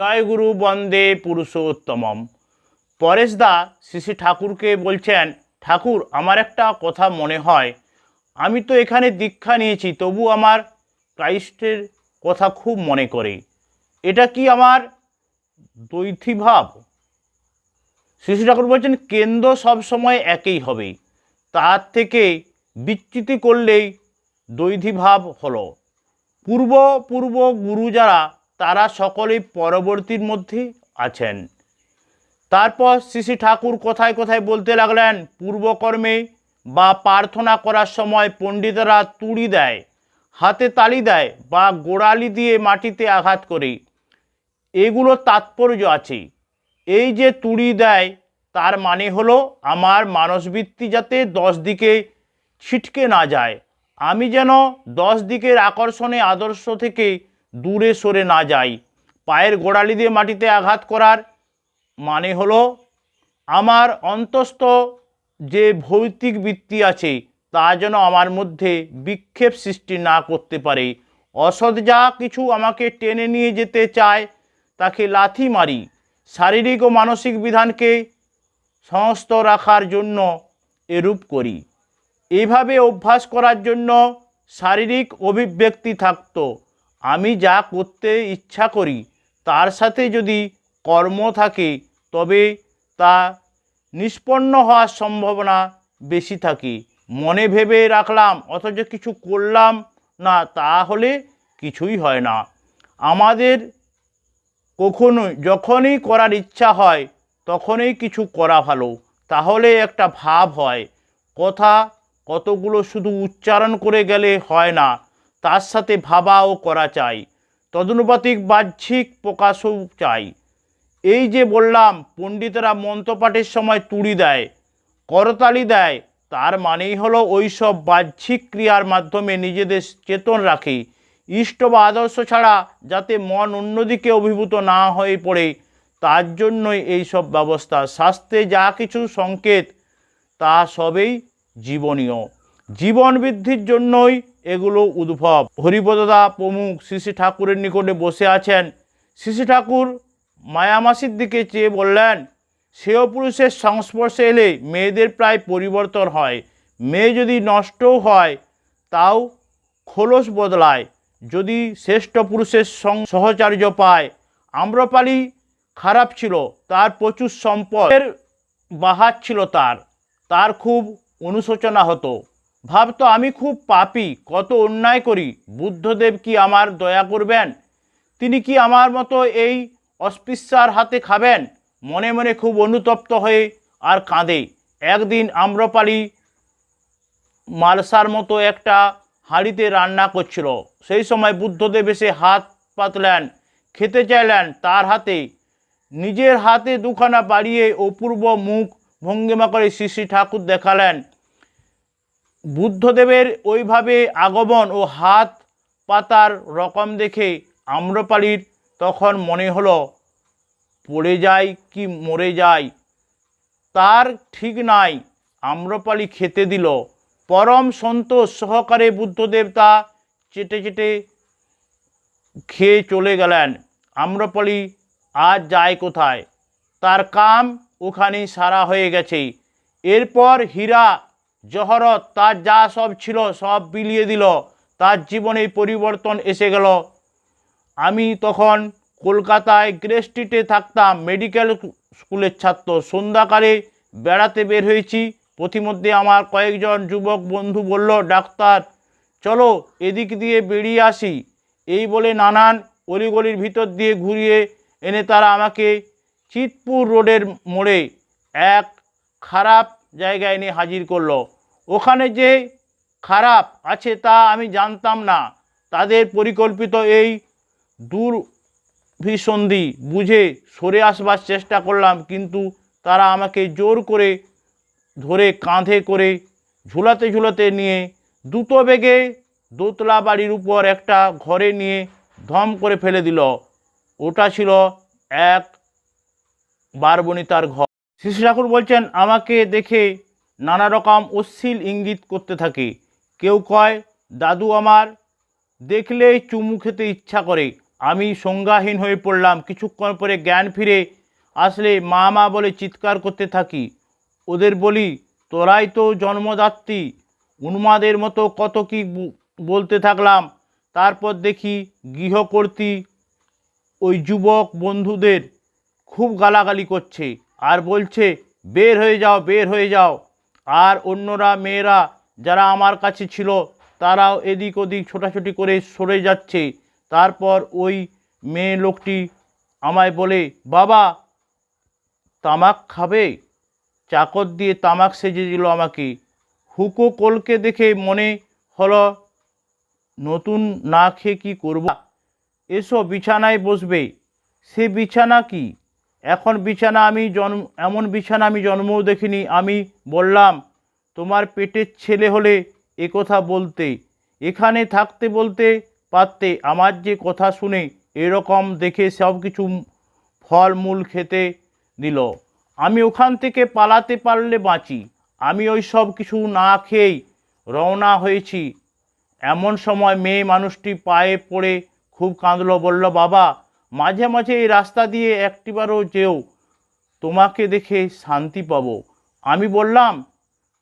জয় গুরু বন্দে পুরুষোত্তমম। পরেশ দা শ্রী ঠাকুরকে বলছেন, ঠাকুর আমার একটা কথা মনে হয়, আমি তো এখানে দীক্ষা নিয়েছি, তবু আমার ক্রাইস্টের কথা খুব মনে করে। এটা কি আমার দ্বৈতী ভাব? শ্রী ঠাকুর বলছেন, কেন্দ্র সবসময় একই হবে, তার থেকে বিচ্যুতি করলেই দ্বৈতী ভাব হলো। পূর্ব গুরু যারা, তারা সকলেই পরবর্তীর মধ্যে আছেন। তারপর শ্রী ঠাকুর কোথায় কোথায় বলতে লাগলেন, পূর্বকর্মে বা প্রার্থনা করার সময় পণ্ডিতেরা তুড়ি দেয়, হাতে তালি দেয় বা গোড়ালি দিয়ে মাটিতে আঘাত করে। এগুলো তাৎপর্য আছে। এই যে তুড়ি দেয়, তার মানে হলো আমার মানসবৃত্তি যাতে 10 দিকে ছিটকে না যায়, আমি যেন 10 দিকের আকর্ষণে আদর্শ থেকে দূরে সরে না যাই। পায়ের গোড়ালি দিয়ে মাটিতে আঘাত করার মানে হলো আমার অন্তস্থ যে ভৌতিক বৃত্তি আছে, তা যেন আমার মধ্যে বিক্ষেপ সৃষ্টি না করতে পারে। অসৎ যা কিছু আমাকে টেনে নিয়ে যেতে চায়, তাকে লাথি মারি। শারীরিক ও মানসিক বিধানকে সংস্থ রাখার জন্য এরূপ করি। এইভাবে অভ্যাস করার জন্য শারীরিক অভিব্যক্তি থাকতো। আমি যা করতে ইচ্ছা করি তার সাথে যদি কর্ম থাকে, তবে তা নিষ্পন্ন হওয়ার সম্ভাবনা বেশি থাকে। মনে ভেবে রাখলাম অথচ কিছু করলাম না, তাহলে কিছুই হয় না। আমাদের যখনই করার ইচ্ছা হয় তখনই কিছু করা ভালো, তাহলে একটা ভাব হয়। কথা কতগুলো শুধু উচ্চারণ করে গেলে হয় না, তার সাথে ভাবাও করা চাই, তদনুপাতিক বাহ্যিক প্রকাশও চাই। এই যে বললাম, পণ্ডিতেরা মন্ত্রপাঠের সময় তুড়ি দেয়, করতালি দেয়, তার মানেই হলো ওই সব বাহ্যিক ক্রিয়ার মাধ্যমে নিজেদের চেতন রাখে, ইষ্ট বা আদর্শ ছাড়া যাতে মন অন্যদিকে অভিভূত না হয়ে পড়ে, তার জন্যই এই সব ব্যবস্থা। শাস্ত্রে যা কিছু সংকেত, তা সবই জীবনীয়, জীবন বৃদ্ধির জন্যই এগুলো উদ্ভব। হরিপদদা প্রমুখ শ্রী ঠাকুরের নিকটে বসে আছেন। শ্রী ঠাকুর মায়ামাসির দিকে চেয়ে বললেন, শ্রেয় পুরুষের সংস্পর্শে এলে মেয়েদের প্রায় পরিবর্তন হয়। মেয়ে যদি নষ্টও হয়, তাও খোলস বদলায় যদি শ্রেষ্ঠ পুরুষের সহচার্য পায়। আম্রপালি খারাপ ছিল, তার প্রচুর সম্পদের বাহার ছিল, তার খুব অনুশোচনা হতো, ভাবতো আমি খুব পাপী, কত অন্যায় করি, বুদ্ধদেব কি আমার দয়া করবেন? তিনি কি আমার মতো এই অস্পৃশ্যার হাতে খাবেন? মনে মনে খুব অনুতপ্ত হয়ে আর কাঁদে। একদিন আম্রপালি মালসার মতো একটা হাঁড়িতে রান্না করছিল। সেই সময় বুদ্ধদেব এসে হাত পাতলেন, খেতে চাইলেন। তার হাতে নিজের হাতে দুখানা বাড়িয়ে অপূর্ব মুখ ভঙ্গিমা করে শ্রী ঠাকুর দেখালেন। বুদ্ধদেবের ওইভাবে আগমন ও হাত পাতার রকম দেখে আম্রপালির তখন মনে হলো, পড়ে যায় কি মরে যায় তার ঠিক নাই। আম্রপালি খেতে দিল। পরম সন্তোষ সহকারে বুদ্ধদেব তা চেটে চেটে খেয়ে চলে গেলেন। আম্রপালি আজ যায় কোথায়? তার কাম ওখানেই সারা হয়ে গেছে। এরপর হীরা জহরত তার যা সব ছিল সব বিলিয়ে দিল। তার জীবনে পরিবর্তন এসে গেল। আমি তখন কলকাতায় গ্রে স্ট্রিটে থাকতাম, মেডিকেল স্কুলের ছাত্র। সন্ধ্যাকালে বেড়াতে বের হয়েছি। পথিমধ্যে আমার কয়েকজন যুবক বন্ধু বলল, ডাক্তার চলো এদিক দিয়ে বেরিয়ে আসি। এই বলে নানান অলিগলির ভিতর দিয়ে ঘুরিয়ে এনে তারা আমাকে চিতপুর রোডের মোড়ে এক খারাপ জায়গায় এনে হাজির করলো। ওখানে যে খারাপ আছে তা আমি জানতাম না। তাদের পরিকল্পিত এই দুর্ভিসন্ধি বুঝে সরে আসবার চেষ্টা করলাম, কিন্তু তারা আমাকে জোর করে ধরে কাঁধে করে ঝুলাতে ঝুলাতে নিয়ে দ্রুত বেগে দোতলা বাড়ির উপর একটা ঘরে নিয়ে ধম করে ফেলে দিল। ওটা ছিল এক বারবনিতার ঘর। শ্রী ঠাকুর বলছেন, আমাকে দেখে নানা রকম অশ্লীল ইঙ্গিত করতে থাকে। কেউ কয়, দাদু আমার দেখলেই চুমু খেতে ইচ্ছা করে। আমি সংজ্ঞাহীন হয়ে পড়লাম। কিছুক্ষণ পরে জ্ঞান ফিরে আসলে মা মা বলে চিৎকার করতে থাকি। ওদের বলি, তোরাই তো জন্মদাত্রী। উন্মাদের মতো কত কি বলতে থাকলাম। তারপর দেখি গৃহকর্ত্রী ওই যুবক বন্ধুদের খুব গালাগালি করছে আর বলছে, বের হয়ে যাও, বের হয়ে যাও। আর অন্যরা মেয়েরা যারা আমার কাছে ছিল তারাও এদিক ওদিক ছোটাছুটি করে সরে যাচ্ছে। তারপর ওই মেয়ে লোকটি আমায় বলে, বাবা তামাক খাবে? চাকর দিয়ে তামাক সেজে দিল আমাকে। হুঁকো কলকে দেখে মনে হলো নতুন না খেয়ে কী করব। এসো বিছানায় বসবে। সে বিছানা কি? এখন বিছানা এমন বিছানা আমি জন্মও দেখিনি। আমি বললাম, তোমার পেটের ছেলে হলে এ কথা বলতে, এখানে থাকতে বলতে পারতে। আমার যে কথা শুনে এরকম দেখে সব কিছু ফল মূল খেতে দিল। আমি ওখান থেকে পালাতে পারলে বাঁচি। আমি ওই সব কিছু না খেয়েই রওনা হয়েছি। এমন সময় মেয়ে মানুষটি পায়ে পড়ে খুব কাঁদল। বলল, বাবা মাঝে মাঝে এই রাস্তা দিয়ে একটিবারও যেও, তোমাকে দেখে শান্তি পাবো। আমি বললাম,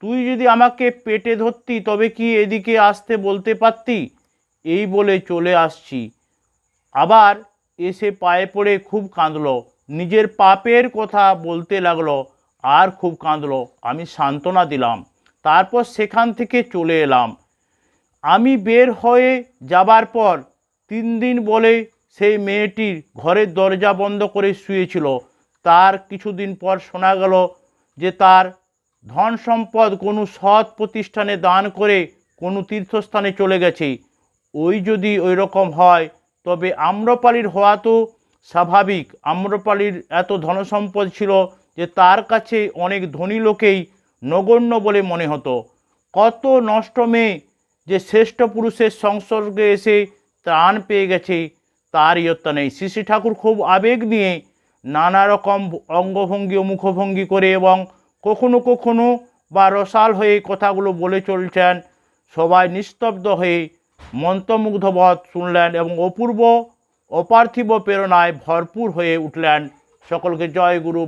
তুই যদি আমাকে পেটে ধরতি তবে কি এদিকে আসতে বলতে পারতি? এই বলে চলে আসছি। আবার এসে পায়ে পড়ে খুব কাঁদল। নিজের পাপের কথা বলতে লাগলো আর খুব কাঁদল। আমি সান্ত্বনা দিলাম। তারপর সেখান থেকে চলে এলাম। আমি বের হয়ে যাবার পর 3 দিন বলে সেই মেয়েটির ঘরের দরজা বন্ধ করে শুয়েছিল। তার কিছুদিন পর শোনা গেল যে তার ধন সম্পদ কোনো সৎ প্রতিষ্ঠানে দান করে কোনো তীর্থস্থানে চলে গেছে। ওই যদি ওই রকম হয় তবে আম্রপালির হওয়া তো স্বাভাবিক। আম্রপালির এত ধনসম্পদ ছিল যে তার কাছে অনেক ধনী লোকেই নগণ্য বলে মনে হতো। কত নষ্ট মেয়ে যে শ্রেষ্ঠ পুরুষের সংসর্গে এসে ত্রাণ পেয়ে গেছে তার ইয়ত্তা নেই। শ্রী শ্রী ঠাকুর খুব আবেগ নিয়ে নানা রকম অঙ্গভঙ্গি ও মুখভঙ্গি করে এবং কখনো কখনো বা রসাল হয়ে কথাগুলো বলে চলছেন। সবাই নিস্তব্ধ হয়ে মন্ত্রমুগ্ধবৎ শুনলেন এবং অপূর্ব অপার্থিব প্রেরণায় ভরপুর হয়ে উঠলেন। সকলকে জয় গুরু।